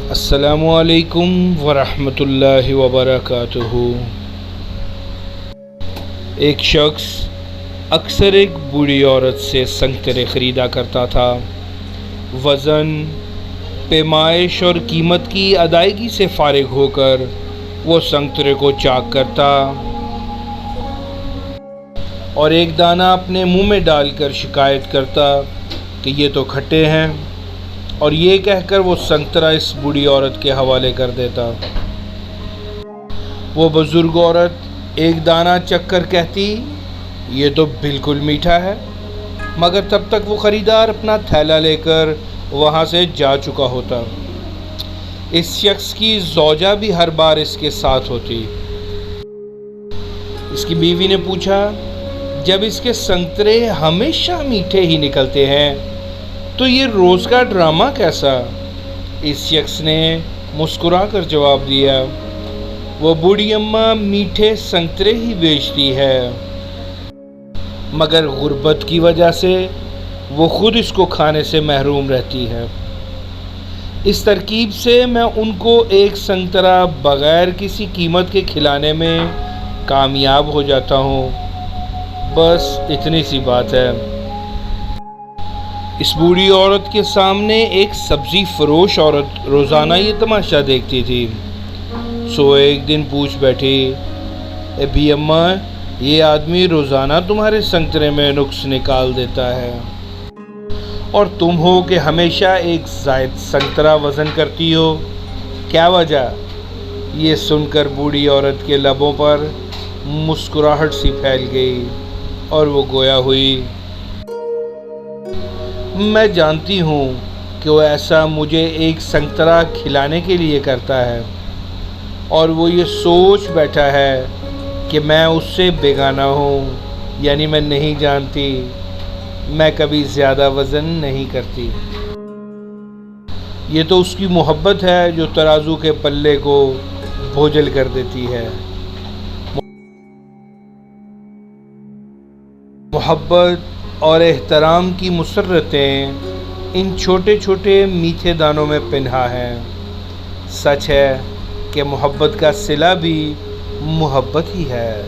السلام علیکم ورحمۃ اللہ وبرکاتہ۔ ایک شخص اکثر ایک بوڑھی عورت سے سنگترے خریدا کرتا تھا۔ وزن، پیمائش اور قیمت کی ادائیگی سے فارغ ہو کر وہ سنگترے کو چاک کرتا اور ایک دانہ اپنے منہ میں ڈال کر شکایت کرتا کہ یہ تو کھٹے ہیں، اور یہ کہہ کر وہ سنگترا اس بوڑھی عورت کے حوالے کر دیتا۔ وہ بزرگ عورت ایک دانہ چکھ کر کہتی، یہ تو بالکل میٹھا ہے، مگر تب تک وہ خریدار اپنا تھیلا لے کر وہاں سے جا چکا ہوتا۔ اس شخص کی زوجہ بھی ہر بار اس کے ساتھ ہوتی۔ اس کی بیوی نے پوچھا، جب اس کے سنگترے ہمیشہ میٹھے ہی نکلتے ہیں تو یہ روز کا ڈرامہ کیسا؟ اس شخص نے مسکرا کر جواب دیا، وہ بوڑھی اماں میٹھے سنگترے ہی بیچتی ہے، مگر غربت کی وجہ سے وہ خود اس کو کھانے سے محروم رہتی ہے۔ اس ترکیب سے میں ان کو ایک سنگترا بغیر کسی قیمت کے کھلانے میں کامیاب ہو جاتا ہوں۔ بس اتنی سی بات ہے۔ اس بوڑھی عورت کے سامنے ایک سبزی فروش عورت روزانہ یہ تماشا دیکھتی تھی، سو ایک دن پوچھ بیٹھی، اے بھی اماں، یہ آدمی روزانہ تمہارے سنگترے میں نقص نکال دیتا ہے، اور تم ہو کہ ہمیشہ ایک زائد سنگترا وزن کرتی ہو، کیا وجہ؟ یہ سن کر بوڑھی عورت کے لبوں پر مسکراہٹ سی پھیل گئی اور وہ گویا ہوئی، میں جانتی ہوں کہ وہ ایسا مجھے ایک سنگترا کھلانے کے لیے کرتا ہے، اور وہ یہ سوچ بیٹھا ہے کہ میں اس سے بیگانہ ہوں، یعنی میں نہیں جانتی، میں کبھی زیادہ وزن نہیں کرتی۔ یہ تو اس کی محبت ہے جو ترازو کے پلے کو بوجھل کر دیتی ہے۔ محبت اور احترام کی مسرتیں ان چھوٹے چھوٹے میٹھے دانوں میں پنہاں ہیں۔ سچ ہے کہ محبت کا صلہ بھی محبت ہی ہے۔